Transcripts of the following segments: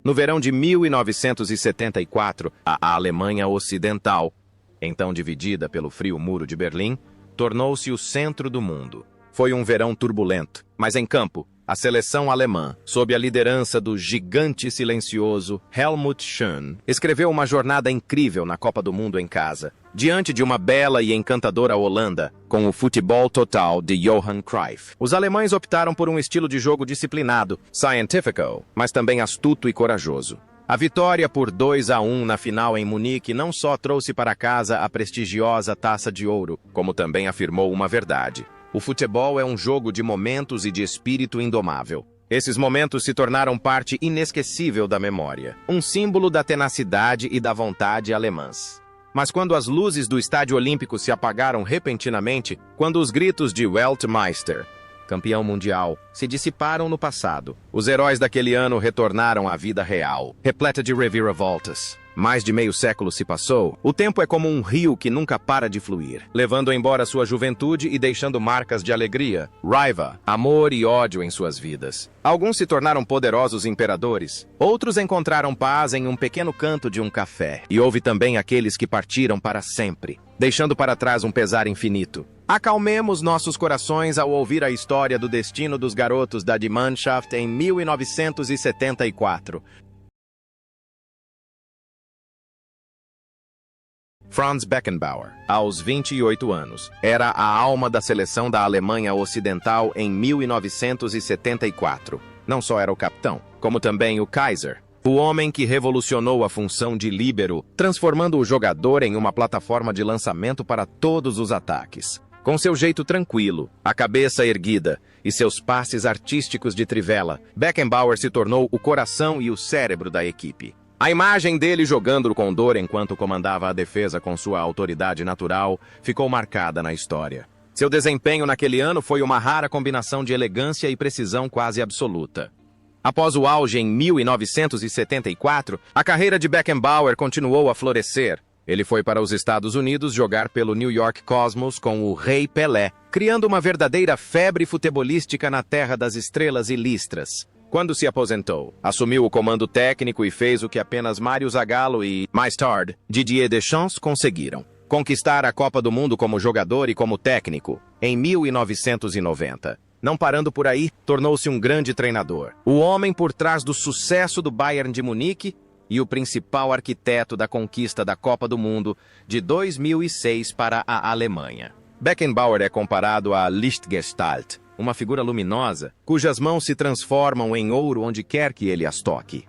No verão de 1974, a Alemanha Ocidental, então dividida pelo frio muro de Berlim, tornou-se o centro do mundo. Foi um verão turbulento, mas em campo, a seleção alemã, sob a liderança do gigante silencioso Helmut Schön, escreveu uma jornada incrível na Copa do Mundo em casa, diante de uma bela e encantadora Holanda, com o futebol total de Johan Cruyff. Os alemães optaram por um estilo de jogo disciplinado, scientifico, mas também astuto e corajoso. A vitória por 2-1 na final em Munique não só trouxe para casa a prestigiosa Taça de Ouro, como também afirmou uma verdade. O futebol é um jogo de momentos e de espírito indomável. Esses momentos se tornaram parte inesquecível da memória, um símbolo da tenacidade e da vontade alemãs. Mas quando as luzes do Estádio Olímpico se apagaram repentinamente, quando os gritos de Weltmeister, campeão mundial, se dissiparam no passado, os heróis daquele ano retornaram à vida real, repleta de reviravoltas. Mais de meio século se passou, o tempo é como um rio que nunca para de fluir, levando embora sua juventude e deixando marcas de alegria, raiva, amor e ódio em suas vidas. Alguns se tornaram poderosos imperadores, outros encontraram paz em um pequeno canto de um café, e houve também aqueles que partiram para sempre, deixando para trás um pesar infinito. Acalmemos nossos corações ao ouvir a história do destino dos garotos da Die Mannschaft em 1974. Franz Beckenbauer, aos 28 anos, era a alma da seleção da Alemanha Ocidental em 1974. Não só era o capitão, como também o Kaiser, o homem que revolucionou a função de líbero, transformando o jogador em uma plataforma de lançamento para todos os ataques. Com seu jeito tranquilo, a cabeça erguida e seus passes artísticos de trivela, Beckenbauer se tornou o coração e o cérebro da equipe. A imagem dele jogando o condor enquanto comandava a defesa com sua autoridade natural ficou marcada na história. Seu desempenho naquele ano foi uma rara combinação de elegância e precisão quase absoluta. Após o auge em 1974, a carreira de Beckenbauer continuou a florescer. Ele foi para os Estados Unidos jogar pelo New York Cosmos com o Rei Pelé, criando uma verdadeira febre futebolística na terra das estrelas e listras. Quando se aposentou, assumiu o comando técnico e fez o que apenas Mário Zagallo e, mais tarde, Didier Deschamps conseguiram: conquistar a Copa do Mundo como jogador e como técnico, em 1990. Não parando por aí, tornou-se um grande treinador, o homem por trás do sucesso do Bayern de Munique e o principal arquiteto da conquista da Copa do Mundo de 2006 para a Alemanha. Beckenbauer é comparado a Lichtgestalt, uma figura luminosa, cujas mãos se transformam em ouro onde quer que ele as toque.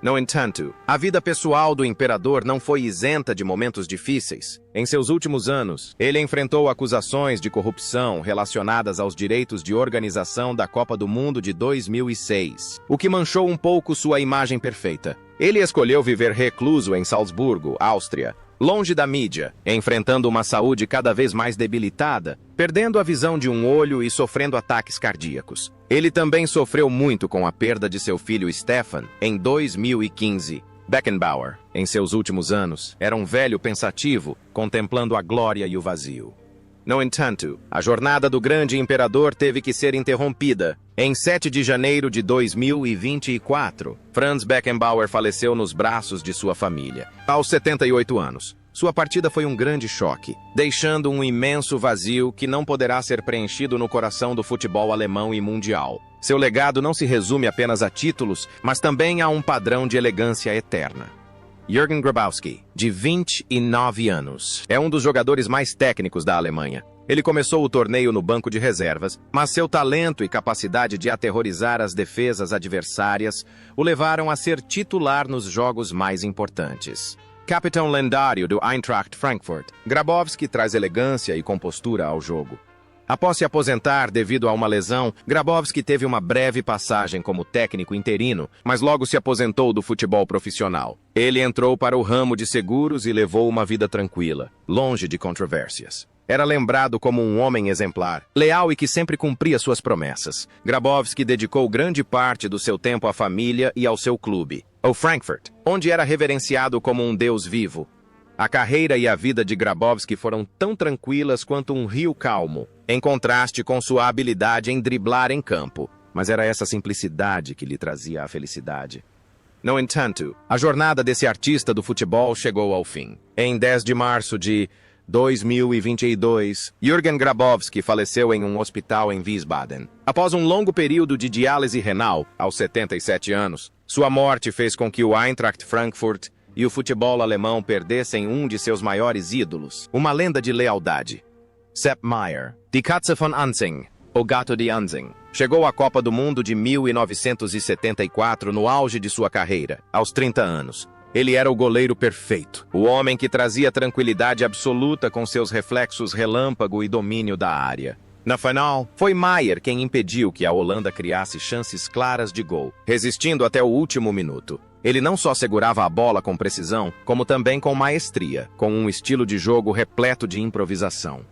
No entanto, a vida pessoal do imperador não foi isenta de momentos difíceis. Em seus últimos anos, ele enfrentou acusações de corrupção relacionadas aos direitos de organização da Copa do Mundo de 2006, o que manchou um pouco sua imagem perfeita. Ele escolheu viver recluso em Salzburgo, Áustria, longe da mídia, enfrentando uma saúde cada vez mais debilitada, perdendo a visão de um olho e sofrendo ataques cardíacos. Ele também sofreu muito com a perda de seu filho Stefan em 2015. Beckenbauer, em seus últimos anos, era um velho pensativo, contemplando a glória e o vazio. No entanto, a jornada do grande imperador teve que ser interrompida. Em 7 de janeiro de 2024, Franz Beckenbauer faleceu nos braços de sua família, aos 78 anos. Sua partida foi um grande choque, deixando um imenso vazio que não poderá ser preenchido no coração do futebol alemão e mundial. Seu legado não se resume apenas a títulos, mas também a um padrão de elegância eterna. Jürgen Grabowski, de 29 anos, é um dos jogadores mais técnicos da Alemanha. Ele começou o torneio no banco de reservas, mas seu talento e capacidade de aterrorizar as defesas adversárias o levaram a ser titular nos jogos mais importantes. Capitão lendário do Eintracht Frankfurt, Grabowski traz elegância e compostura ao jogo. Após se aposentar devido a uma lesão, Grabowski teve uma breve passagem como técnico interino, mas logo se aposentou do futebol profissional. Ele entrou para o ramo de seguros e levou uma vida tranquila, longe de controvérsias. Era lembrado como um homem exemplar, leal e que sempre cumpria suas promessas. Grabowski dedicou grande parte do seu tempo à família e ao seu clube, o Frankfurt, onde era reverenciado como um deus vivo. A carreira e a vida de Grabowski foram tão tranquilas quanto um rio calmo, em contraste com sua habilidade em driblar em campo. Mas era essa simplicidade que lhe trazia a felicidade. No entanto, a jornada desse artista do futebol chegou ao fim. Em 10 de março de 2022, Jürgen Grabowski faleceu em um hospital em Wiesbaden. Após um longo período de diálise renal, aos 77 anos, sua morte fez com que o Eintracht Frankfurt e o futebol alemão perdessem um de seus maiores ídolos, uma lenda de lealdade. Sepp Maier, Die Katze von Anzing, o Gato de Anzing, chegou à Copa do Mundo de 1974 no auge de sua carreira, aos 30 anos. Ele era o goleiro perfeito, o homem que trazia tranquilidade absoluta com seus reflexos relâmpago e domínio da área. Na final, foi Maier quem impediu que a Holanda criasse chances claras de gol, resistindo até o último minuto. Ele não só segurava a bola com precisão, como também com maestria, com um estilo de jogo repleto de improvisação.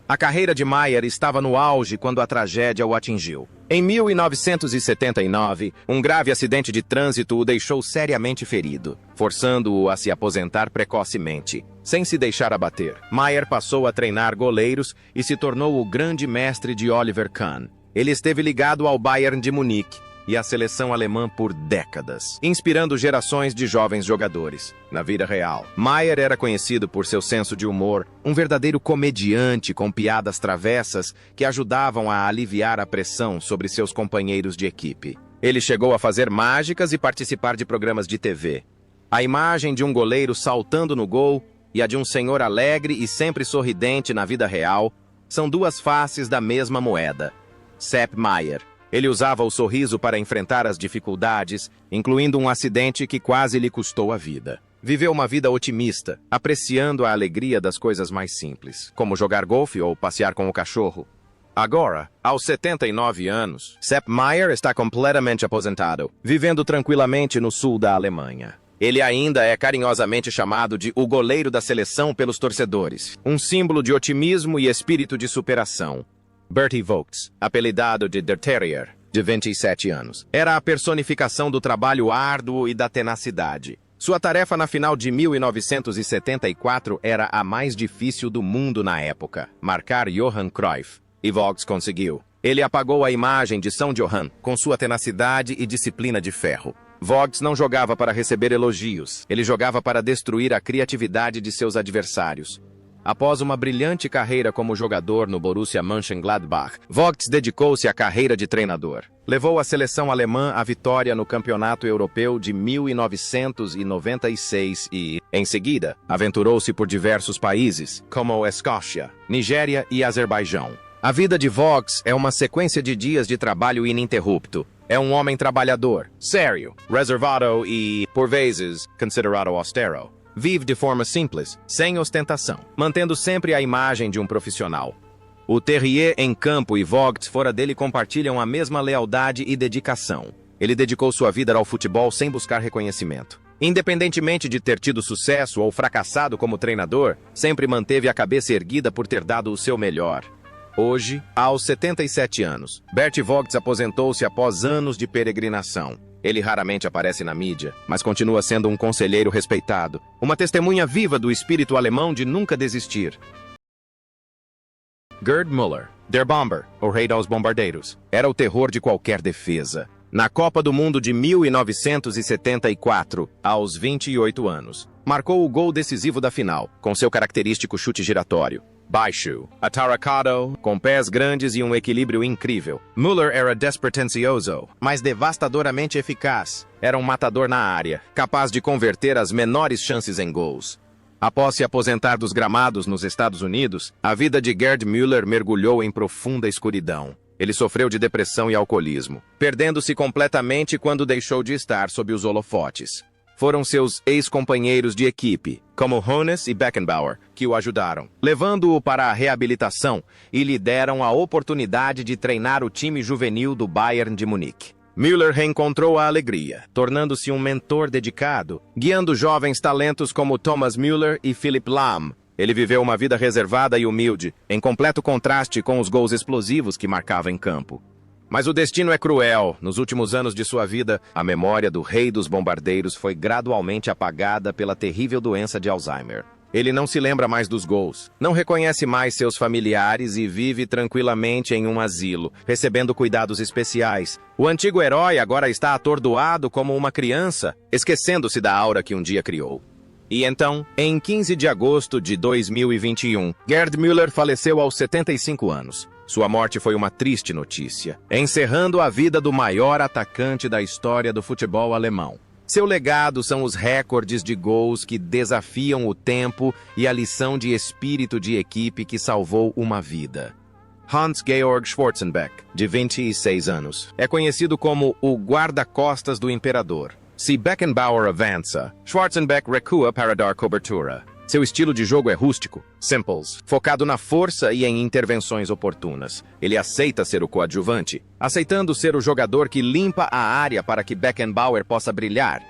A carreira de Maier estava no auge quando a tragédia o atingiu. Em 1979, um grave acidente de trânsito o deixou seriamente ferido, forçando-o a se aposentar precocemente. Sem se deixar abater, Maier passou a treinar goleiros e se tornou o grande mestre de Oliver Kahn. Ele esteve ligado ao Bayern de Munique e à seleção alemã por décadas, inspirando gerações de jovens jogadores. Na vida real, Maier era conhecido por seu senso de humor, um verdadeiro comediante com piadas travessas que ajudavam a aliviar a pressão sobre seus companheiros de equipe. Ele chegou a fazer mágicas e participar de programas de TV. A imagem de um goleiro saltando no gol e a de um senhor alegre e sempre sorridente na vida real são duas faces da mesma moeda. Sepp Maier. Ele usava o sorriso para enfrentar as dificuldades, incluindo um acidente que quase lhe custou a vida. Viveu uma vida otimista, apreciando a alegria das coisas mais simples, como jogar golfe ou passear com o cachorro. Agora, aos 79 anos, Sepp Maier está completamente aposentado, vivendo tranquilamente no sul da Alemanha. Ele ainda é carinhosamente chamado de o goleiro da seleção pelos torcedores, um símbolo de otimismo e espírito de superação. Bertie Vogts, apelidado de Der Terrier, de 27 anos, era a personificação do trabalho árduo e da tenacidade. Sua tarefa na final de 1974 era a mais difícil do mundo na época, marcar Johan Cruyff. E Vogts conseguiu. Ele apagou a imagem de São Johan com sua tenacidade e disciplina de ferro. Vogts não jogava para receber elogios, ele jogava para destruir a criatividade de seus adversários. Após uma brilhante carreira como jogador no Borussia Mönchengladbach, Vogts dedicou-se à carreira de treinador. Levou a seleção alemã à vitória no Campeonato Europeu de 1996 e, em seguida, aventurou-se por diversos países, como Escócia, Nigéria e Azerbaijão. A vida de Vogts é uma sequência de dias de trabalho ininterrupto. É um homem trabalhador, sério, reservado e, por vezes, considerado austero. Vive de forma simples, sem ostentação, mantendo sempre a imagem de um profissional. O Terrier em campo e Vogts fora dele compartilham a mesma lealdade e dedicação. Ele dedicou sua vida ao futebol sem buscar reconhecimento. Independentemente de ter tido sucesso ou fracassado como treinador, sempre manteve a cabeça erguida por ter dado o seu melhor. Hoje, aos 77 anos, Bertie Vogts aposentou-se após anos de peregrinação. Ele raramente aparece na mídia, mas continua sendo um conselheiro respeitado, uma testemunha viva do espírito alemão de nunca desistir. Gerd Müller, Der Bomber, o rei dos bombardeiros, era o terror de qualquer defesa. Na Copa do Mundo de 1974, aos 28 anos, marcou o gol decisivo da final, com seu característico chute giratório. Baixo, ataracado, com pés grandes e um equilíbrio incrível. Müller era despretensioso, mas devastadoramente eficaz. Era um matador na área, capaz de converter as menores chances em gols. Após se aposentar dos gramados nos Estados Unidos, a vida de Gerd Müller mergulhou em profunda escuridão. Ele sofreu de depressão e alcoolismo, perdendo-se completamente quando deixou de estar sob os holofotes. Foram seus ex-companheiros de equipe, como Hoeneß e Beckenbauer, que o ajudaram, levando-o para a reabilitação e lhe deram a oportunidade de treinar o time juvenil do Bayern de Munique. Müller reencontrou a alegria, tornando-se um mentor dedicado, guiando jovens talentos como Thomas Müller e Philipp Lahm. Ele viveu uma vida reservada e humilde, em completo contraste com os gols explosivos que marcava em campo. Mas o destino é cruel. Nos últimos anos de sua vida, a memória do rei dos bombardeiros foi gradualmente apagada pela terrível doença de Alzheimer. Ele não se lembra mais dos gols, não reconhece mais seus familiares e vive tranquilamente em um asilo, recebendo cuidados especiais. O antigo herói agora está atordoado como uma criança, esquecendo-se da aura que um dia criou. E então, em 15 de agosto de 2021, Gerd Müller faleceu aos 75 anos. Sua morte foi uma triste notícia, encerrando a vida do maior atacante da história do futebol alemão. Seu legado são os recordes de gols que desafiam o tempo e a lição de espírito de equipe que salvou uma vida. Hans-Georg Schwarzenbeck, de 26 anos, é conhecido como o guarda-costas do imperador. Se Beckenbauer avança, Schwarzenbeck recua para dar cobertura. Seu estilo de jogo é rústico, simples, focado na força e em intervenções oportunas. Ele aceita ser o coadjuvante, aceitando ser o jogador que limpa a área para que Beckenbauer possa brilhar.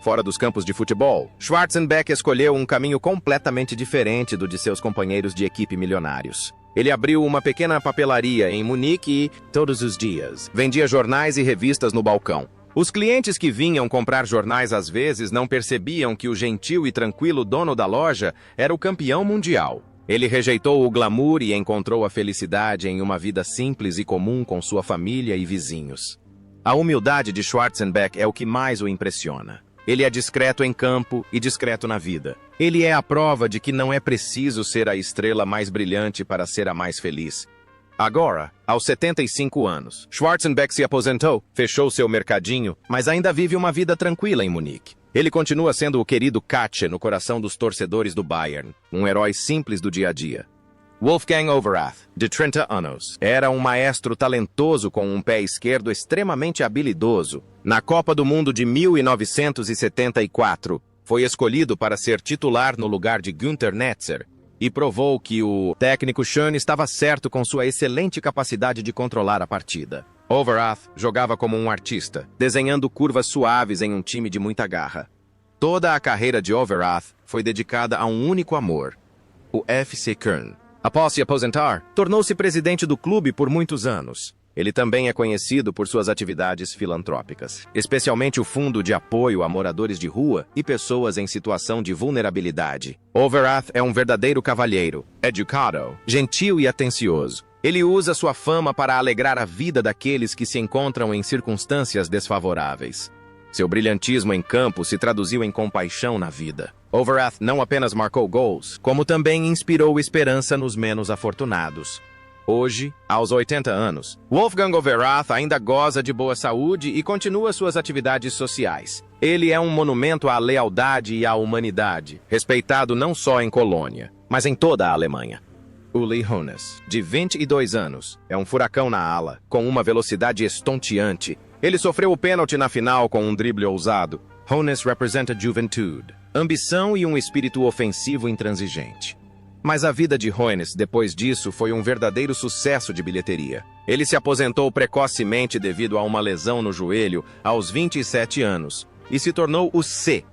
Fora dos campos de futebol, Schwarzenbeck escolheu um caminho completamente diferente do de seus companheiros de equipe milionários. Ele abriu uma pequena papelaria em Munique e, todos os dias, vendia jornais e revistas no balcão. Os clientes que vinham comprar jornais às vezes não percebiam que o gentil e tranquilo dono da loja era o campeão mundial. Ele rejeitou o glamour e encontrou a felicidade em uma vida simples e comum com sua família e vizinhos. A humildade de Schwarzenbeck é o que mais o impressiona. Ele é discreto em campo e discreto na vida. Ele é a prova de que não é preciso ser a estrela mais brilhante para ser a mais feliz. Agora, aos 75 anos, Schwarzenbeck se aposentou, fechou seu mercadinho, mas ainda vive uma vida tranquila em Munique. Ele continua sendo o querido Katche no coração dos torcedores do Bayern, um herói simples do dia a dia. Wolfgang Overath, de 30 anos, era um maestro talentoso com um pé esquerdo extremamente habilidoso. Na Copa do Mundo de 1974, foi escolhido para ser titular no lugar de Günther Netzer, e provou que o técnico Schön estava certo com sua excelente capacidade de controlar a partida. Overath jogava como um artista, desenhando curvas suaves em um time de muita garra. Toda a carreira de Overath foi dedicada a um único amor, o FC Köln. Após se aposentar, tornou-se presidente do clube por muitos anos. Ele também é conhecido por suas atividades filantrópicas, especialmente o Fundo de Apoio a Moradores de Rua e Pessoas em Situação de Vulnerabilidade. Overath é um verdadeiro cavalheiro, educado, gentil e atencioso. Ele usa sua fama para alegrar a vida daqueles que se encontram em circunstâncias desfavoráveis. Seu brilhantismo em campo se traduziu em compaixão na vida. Overath não apenas marcou gols, como também inspirou esperança nos menos afortunados. Hoje, aos 80 anos, Wolfgang Overath ainda goza de boa saúde e continua suas atividades sociais. Ele é um monumento à lealdade e à humanidade, respeitado não só em Colônia, mas em toda a Alemanha. Uli Hoeneß, de 22 anos, é um furacão na ala, com uma velocidade estonteante. Ele sofreu o pênalti na final com um drible ousado. Hoeneß representa juventude, ambição e um espírito ofensivo intransigente. Mas a vida de Hoeneß, depois disso, foi um verdadeiro sucesso de bilheteria. Ele se aposentou precocemente devido a uma lesão no joelho aos 27 anos e se tornou o C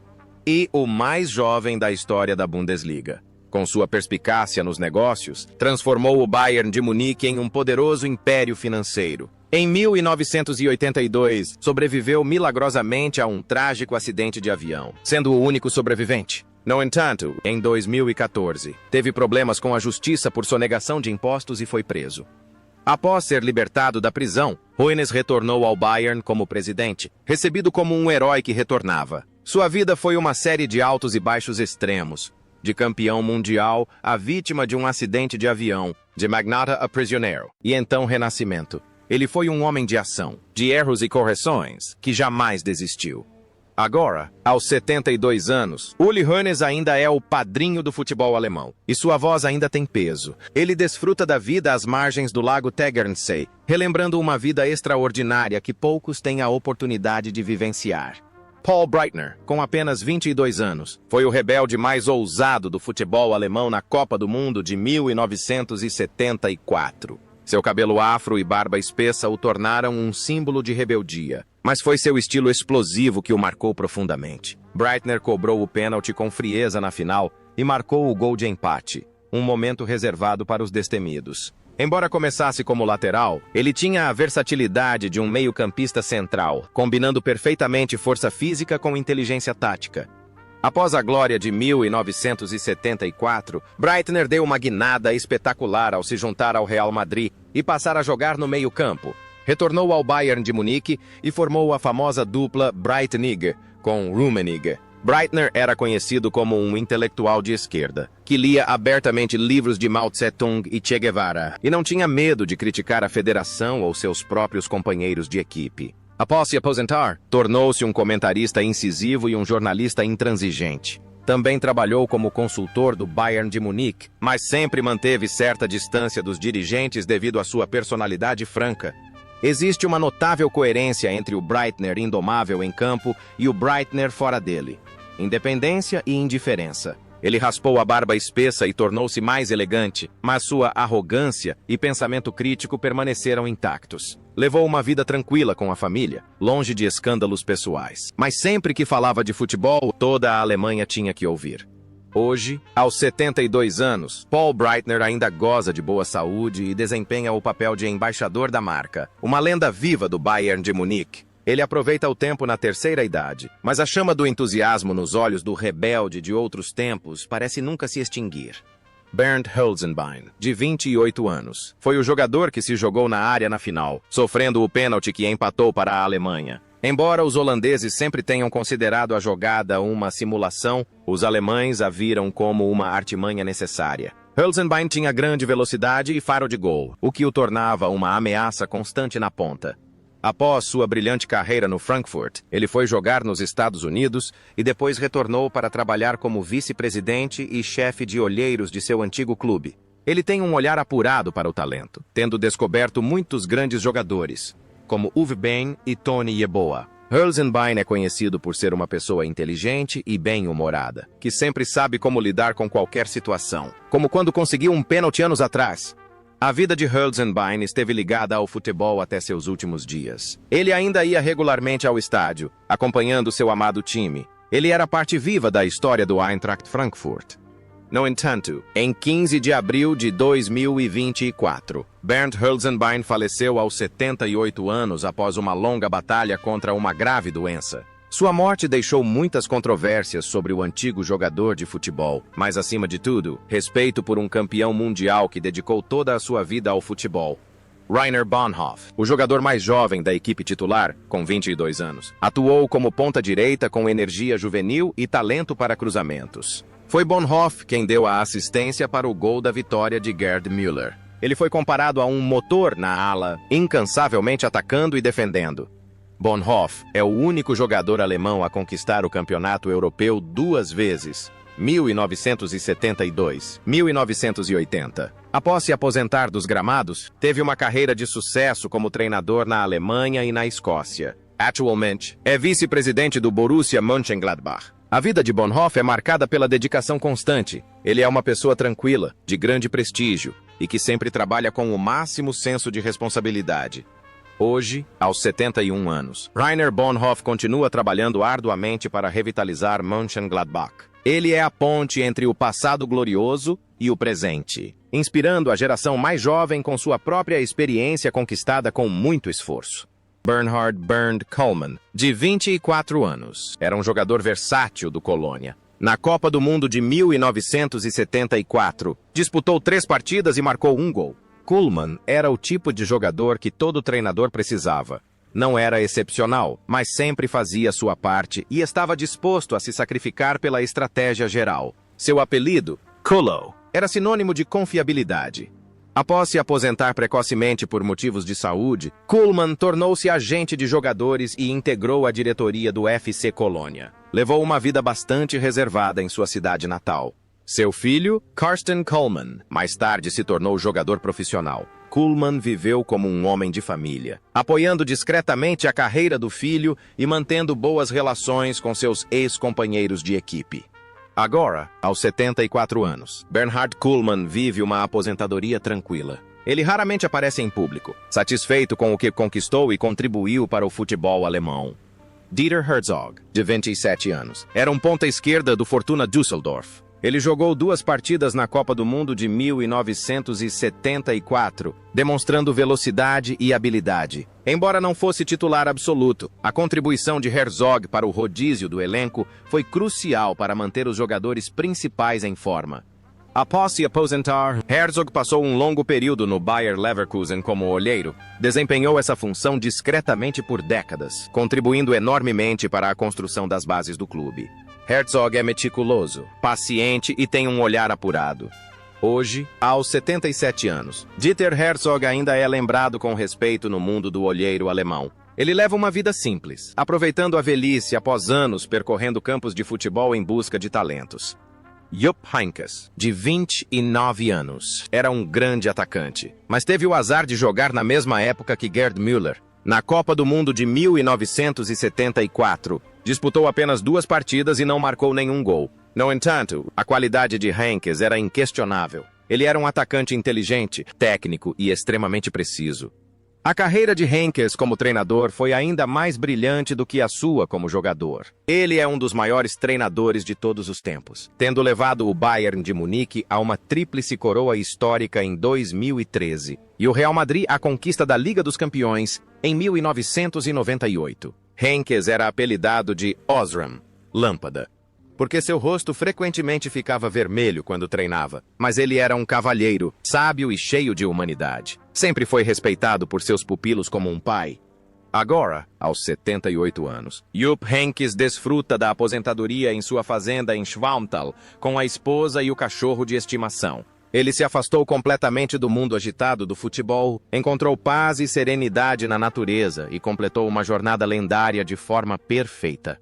e o mais jovem da história da Bundesliga. Com sua perspicácia nos negócios, transformou o Bayern de Munique em um poderoso império financeiro. Em 1982, sobreviveu milagrosamente a um trágico acidente de avião, sendo o único sobrevivente. No entanto, em 2014, teve problemas com a justiça por sonegação de impostos e foi preso. Após ser libertado da prisão, Hoeneß retornou ao Bayern como presidente, recebido como um herói que retornava. Sua vida foi uma série de altos e baixos extremos, de campeão mundial a vítima de um acidente de avião, de magnata a prisioneiro, e então renascimento. Ele foi um homem de ação, de erros e correções, que jamais desistiu. Agora, aos 72 anos, Uli Hoeneß ainda é o padrinho do futebol alemão, e sua voz ainda tem peso. Ele desfruta da vida às margens do lago Tegernsee, relembrando uma vida extraordinária que poucos têm a oportunidade de vivenciar. Paul Breitner, com apenas 22 anos, foi o rebelde mais ousado do futebol alemão na Copa do Mundo de 1974. Seu cabelo afro e barba espessa o tornaram um símbolo de rebeldia. Mas foi seu estilo explosivo que o marcou profundamente. Breitner cobrou o pênalti com frieza na final e marcou o gol de empate, um momento reservado para os destemidos. Embora começasse como lateral, ele tinha a versatilidade de um meio-campista central, combinando perfeitamente força física com inteligência tática. Após a glória de 1974, Breitner deu uma guinada espetacular ao se juntar ao Real Madrid e passar a jogar no meio-campo. Retornou ao Bayern de Munique e formou a famosa dupla Breitner com Rummenigge. Breitner era conhecido como um intelectual de esquerda, que lia abertamente livros de Mao Tse-tung e Che Guevara, e não tinha medo de criticar a federação ou seus próprios companheiros de equipe. Após se aposentar, tornou-se um comentarista incisivo e um jornalista intransigente. Também trabalhou como consultor do Bayern de Munique, mas sempre manteve certa distância dos dirigentes devido à sua personalidade franca. Existe uma notável coerência entre o Breitner indomável em campo e o Breitner fora dele. Independência e indiferença. Ele raspou a barba espessa e tornou-se mais elegante, mas sua arrogância e pensamento crítico permaneceram intactos. Levou uma vida tranquila com a família, longe de escândalos pessoais. Mas sempre que falava de futebol, toda a Alemanha tinha que ouvir. Hoje, aos 72 anos, Paul Breitner ainda goza de boa saúde e desempenha o papel de embaixador da marca, uma lenda viva do Bayern de Munique. Ele aproveita o tempo na terceira idade, mas a chama do entusiasmo nos olhos do rebelde de outros tempos parece nunca se extinguir. Bernd Hölzenbein, de 28 anos, foi o jogador que se jogou na área na final, sofrendo o pênalti que empatou para a Alemanha. Embora os holandeses sempre tenham considerado a jogada uma simulação, os alemães a viram como uma artimanha necessária. Hölzenbein tinha grande velocidade e faro de gol, o que o tornava uma ameaça constante na ponta. Após sua brilhante carreira no Frankfurt, ele foi jogar nos Estados Unidos e depois retornou para trabalhar como vice-presidente e chefe de olheiros de seu antigo clube. Ele tem um olhar apurado para o talento, tendo descoberto muitos grandes jogadores, como Uwe Bein e Tony Yeboah. Hölzenbein é conhecido por ser uma pessoa inteligente e bem-humorada, que sempre sabe como lidar com qualquer situação, como quando conseguiu um pênalti anos atrás. A vida de Hölzenbein esteve ligada ao futebol até seus últimos dias. Ele ainda ia regularmente ao estádio, acompanhando seu amado time. Ele era parte viva da história do Eintracht Frankfurt. No entanto, em 15 de abril de 2024, Bernd Hölzenbein faleceu aos 78 anos após uma longa batalha contra uma grave doença. Sua morte deixou muitas controvérsias sobre o antigo jogador de futebol, mas, acima de tudo, respeito por um campeão mundial que dedicou toda a sua vida ao futebol. Rainer Bonhoff, o jogador mais jovem da equipe titular, com 22 anos, atuou como ponta-direita com energia juvenil e talento para cruzamentos. Foi Bonhoff quem deu a assistência para o gol da vitória de Gerd Müller. Ele foi comparado a um motor na ala, incansavelmente atacando e defendendo. Bonhoff é o único jogador alemão a conquistar o campeonato europeu 2 vezes, 1972, 1980. Após se aposentar dos gramados, teve uma carreira de sucesso como treinador na Alemanha e na Escócia. Atualmente, é vice-presidente do Borussia Mönchengladbach. A vida de Bonhoff é marcada pela dedicação constante. Ele é uma pessoa tranquila, de grande prestígio, e que sempre trabalha com o máximo senso de responsabilidade. Hoje, aos 71 anos, Rainer Bonhoff continua trabalhando arduamente para revitalizar Mönchengladbach. Ele é a ponte entre o passado glorioso e o presente, inspirando a geração mais jovem com sua própria experiência conquistada com muito esforço. Bernhard Bernd Kollmann, de 24 anos, era um jogador versátil do Colônia. Na Copa do Mundo de 1974, disputou 3 partidas e marcou 1 gol. Kollmann era o tipo de jogador que todo treinador precisava. Não era excepcional, mas sempre fazia sua parte e estava disposto a se sacrificar pela estratégia geral. Seu apelido, Kolo, era sinônimo de confiabilidade. Após se aposentar precocemente por motivos de saúde, Kollmann tornou-se agente de jogadores e integrou a diretoria do FC Colônia. Levou uma vida bastante reservada em sua cidade natal. Seu filho, Carsten Kollmann, mais tarde se tornou jogador profissional. Kollmann viveu como um homem de família, apoiando discretamente a carreira do filho e mantendo boas relações com seus ex-companheiros de equipe. Agora, aos 74 anos, Bernhard Kollmann vive uma aposentadoria tranquila. Ele raramente aparece em público, satisfeito com o que conquistou e contribuiu para o futebol alemão. Dieter Herzog, de 27 anos, era um ponta-esquerda do Fortuna Düsseldorf. Ele jogou 2 partidas na Copa do Mundo de 1974, demonstrando velocidade e habilidade. Embora não fosse titular absoluto, a contribuição de Herzog para o rodízio do elenco foi crucial para manter os jogadores principais em forma. Após se aposentar, Herzog passou um longo período no Bayer Leverkusen como olheiro. Desempenhou essa função discretamente por décadas, contribuindo enormemente para a construção das bases do clube. Herzog é meticuloso, paciente e tem um olhar apurado. Hoje, aos 77 anos, Dieter Herzog ainda é lembrado com respeito no mundo do olheiro alemão. Ele leva uma vida simples, aproveitando a velhice após anos percorrendo campos de futebol em busca de talentos. Jupp Heynckes, de 29 anos, era um grande atacante, mas teve o azar de jogar na mesma época que Gerd Müller. Na Copa do Mundo de 1974, disputou apenas 2 partidas e não marcou nenhum gol. No entanto, a qualidade de Heynckes era inquestionável. Ele era um atacante inteligente, técnico e extremamente preciso. A carreira de Heynckes como treinador foi ainda mais brilhante do que a sua como jogador. Ele é um dos maiores treinadores de todos os tempos, tendo levado o Bayern de Munique a uma tríplice coroa histórica em 2013 e o Real Madrid à conquista da Liga dos Campeões em 1998. Heynckes era apelidado de Osram, lâmpada, porque seu rosto frequentemente ficava vermelho quando treinava, mas ele era um cavalheiro, sábio e cheio de humanidade. Sempre foi respeitado por seus pupilos como um pai. Agora, aos 78 anos, Jupp Heynckes desfruta da aposentadoria em sua fazenda em Schwalmtal, com a esposa e o cachorro de estimação. Ele se afastou completamente do mundo agitado do futebol, encontrou paz e serenidade na natureza e completou uma jornada lendária de forma perfeita.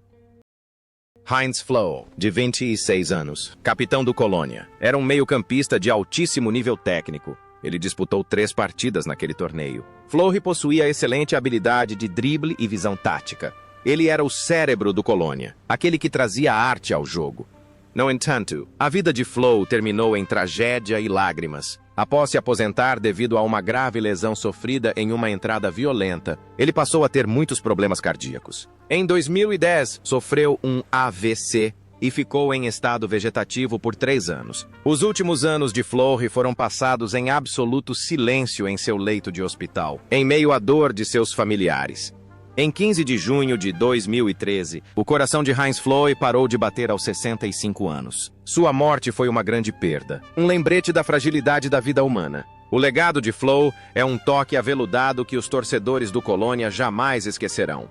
Heinz Floh, de 26 anos, capitão do Colônia, era um meio-campista de altíssimo nível técnico. Ele disputou 3 partidas naquele torneio. Floh possuía excelente habilidade de drible e visão tática. Ele era o cérebro do Colônia, aquele que trazia arte ao jogo. No entanto, a vida de Floh terminou em tragédia e lágrimas. Após se aposentar devido a uma grave lesão sofrida em uma entrada violenta, ele passou a ter muitos problemas cardíacos. Em 2010, sofreu um AVC e ficou em estado vegetativo por 3 anos. Os últimos anos de Floh foram passados em absoluto silêncio em seu leito de hospital, em meio à dor de seus familiares. Em 15 de junho de 2013, o coração de Heinz Floh parou de bater aos 65 anos. Sua morte foi uma grande perda, um lembrete da fragilidade da vida humana. O legado de Floh é um toque aveludado que os torcedores do Colônia jamais esquecerão.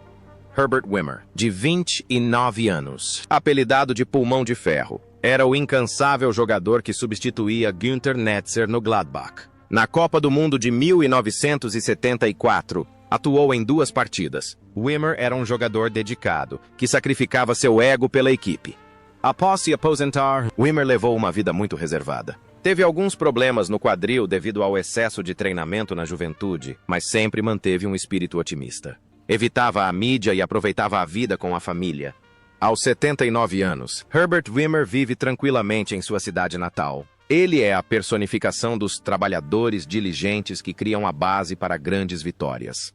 Herbert Wimmer, de 29 anos, apelidado de Pulmão de Ferro, era o incansável jogador que substituía Günther Netzer no Gladbach. Na Copa do Mundo de 1974, atuou em 2 partidas. Wimmer era um jogador dedicado, que sacrificava seu ego pela equipe. Após se aposentar, Wimmer levou uma vida muito reservada. Teve alguns problemas no quadril devido ao excesso de treinamento na juventude, mas sempre manteve um espírito otimista. Evitava a mídia e aproveitava a vida com a família. Aos 79 anos, Herbert Wimmer vive tranquilamente em sua cidade natal. Ele é a personificação dos trabalhadores diligentes que criam a base para grandes vitórias.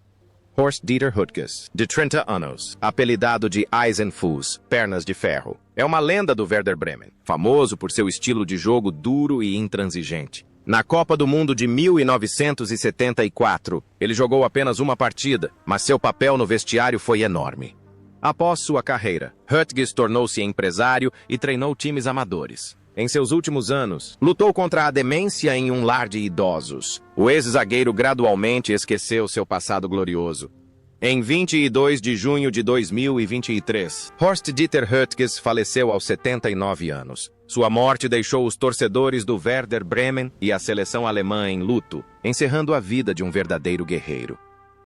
Horst Dieter Hüttges, de 30 anos, apelidado de Eisenfuß, pernas de ferro, é uma lenda do Werder Bremen, famoso por seu estilo de jogo duro e intransigente. Na Copa do Mundo de 1974, ele jogou apenas uma partida, mas seu papel no vestiário foi enorme. Após sua carreira, Hüttges tornou-se empresário e treinou times amadores. Em seus últimos anos, lutou contra a demência em um lar de idosos. O ex-zagueiro gradualmente esqueceu seu passado glorioso. Em 22 de junho de 2023, Horst Dieter Hüttges faleceu aos 79 anos. Sua morte deixou os torcedores do Werder Bremen e a seleção alemã em luto, encerrando a vida de um verdadeiro guerreiro.